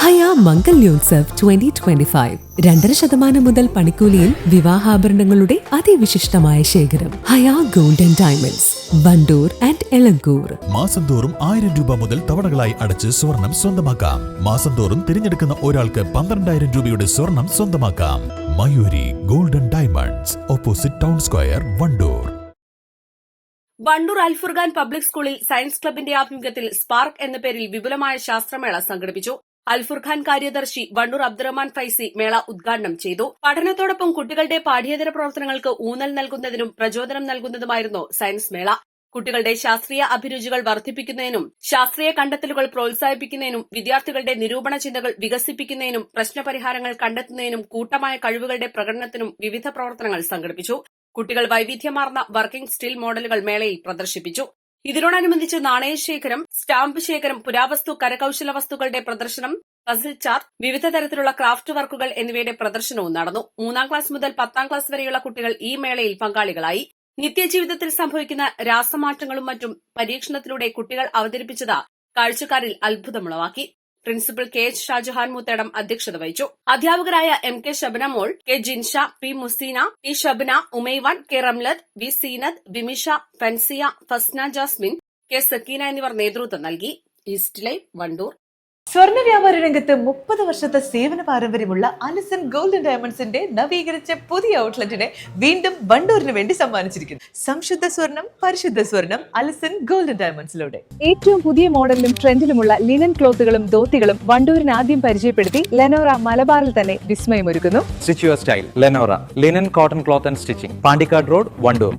ഹയ മംഗല്യോത്സവ് 2025 2.5% മുതൽ പണിക്കൂലിയിൽ വിവാഹാഭരണങ്ങളുടെ അതിവിശിഷ്ടമായ ശേഖരം. Haya gold and diamonds, Wandoor and Elankur. മാസം തോറും 1000 രൂപ മുതൽ തവണകളായി അടച്ച് സ്വർണം സ്വന്തമാക്കാം. മാസം തോറും തിരഞ്ഞെടുക്കുന്ന ഒരാൾക്ക് 12,000 രൂപയുടെ സ്വർണം സ്വന്തമാക്കാം. Mayuri golden diamonds, opposite town square, Wandoor. Wandoor Al Furqan public സ്കൂളിൽ സയൻസ് ക്ലബിന്റെ ആഭിമുഖ്യത്തിൽ സ്പാർക്ക് എന്ന പേരിൽ വിപുലമായ ശാസ്ത്രമേള സംഘടിപ്പിച്ചു. അൽഫുർഖാൻ കാര്യദർശി വണ്ടൂർ അബ്ദുറഹ്മാൻ ഫൈസി മേള ഉദ്ഘാടനം ചെയ്തു. പഠനത്തോടൊപ്പം കുട്ടികളുടെ പാഠ്യേതര പ്രവർത്തനങ്ങൾക്ക് ഊന്നൽ നൽകുന്നതിനും പ്രചോദനം നൽകുന്നതുമായിരുന്നു സയൻസ് മേള. കുട്ടികളുടെ ശാസ്ത്രീയ അഭിരുചികൾ വർദ്ധിപ്പിക്കുന്നതിനും ശാസ്ത്രീയ കണ്ടെത്തലുകൾ പ്രോത്സാഹിപ്പിക്കുന്നതിനും വിദ്യാർത്ഥികളുടെ നിരൂപണ ചിന്തകൾ വികസിപ്പിക്കുന്നതിനും പ്രശ്നപരിഹാരങ്ങൾ കണ്ടെത്തുന്നതിനും കൂട്ടമായ കഴിവുകളുടെ പ്രകടനത്തിനും വിവിധ പ്രവർത്തനങ്ങൾ സംഘടിപ്പിച്ചു. കുട്ടികൾ വൈവിധ്യമാർന്ന വർക്കിംഗ് സ്റ്റിൽ മോഡലുകൾ മേളയിൽ പ്രദർശിപ്പിച്ചു. ഇതിനോടനുബന്ധിച്ച് നാണയശേഖരം, സ്റ്റാമ്പ് ശേഖരം, പുരാവസ്തു, കരകൌശല വസ്തുക്കളുടെ പ്രദർശനം, പസിൽ ചാർട്ട്, വിവിധ തരത്തിലുള്ള ക്രാഫ്റ്റ് വർക്കുകൾ എന്നിവയുടെ പ്രദർശനവും നടന്നു. 3ാം ക്ലാസ് മുതൽ 10ാം ക്ലാസ് വരെയുള്ള കുട്ടികൾ ഈ മേളയിൽ പങ്കാളികളായി. നിത്യജീവിതത്തിൽ സംഭവിക്കുന്ന രാസമാറ്റങ്ങളും മറ്റും പരീക്ഷണത്തിലൂടെ കുട്ടികൾ അവതരിപ്പിച്ചത് കാഴ്ചക്കാരിൽ അത്ഭുതമുളവാക്കി. Principal K H Shajahan Muthedam അധ്യക്ഷത വഹിച്ചു. അധ്യാപകരായ M K Shabana Mol, K Jinsha, P Museena, T Shabana, Umaivan, K Ramlath, V Seenath, Bimisha, Fansiya, Fasna Jasmin, K Sakeena എന്നിവർ നേതൃത്വം നൽകി. East live, Wandoor. സ്വർണ്ണ വ്യാപാര രംഗത്ത് 30 വർഷത്തെ സേവന പാരമ്പര്യമുള്ള അലിസൺ ഗോൾഡ് ആൻഡ് ഡയമണ്ട്സിന്റെ നവീകരിച്ച പുതിയ ഔട്ട്ലെറ്റിനെ വീണ്ടും വണ്ടൂരിന് വേണ്ടി സമ്മാനിച്ചിരിക്കുന്നു. സംശുദ്ധ സ്വർണം, പരിശുദ്ധ സ്വർണം, അലിസൺ ഗോൾഡ് ആൻഡ് ഡയമണ്ട്സിലൂടെ ഏറ്റവും പുതിയ മോഡലിലും ട്രെൻഡിലുമുള്ള ലിനൻ ക്ലോത്തുകളും ധോത്തികളും വണ്ടൂരിന് ആദ്യം പരിചയപ്പെടുത്തി ലെനോറ മലബാറിൽ തന്നെ വിസ്മയമൊരുക്കുന്നു. Stitch your style Lenora linen cotton cloth and stitching, Pandikkad road, Wandoor.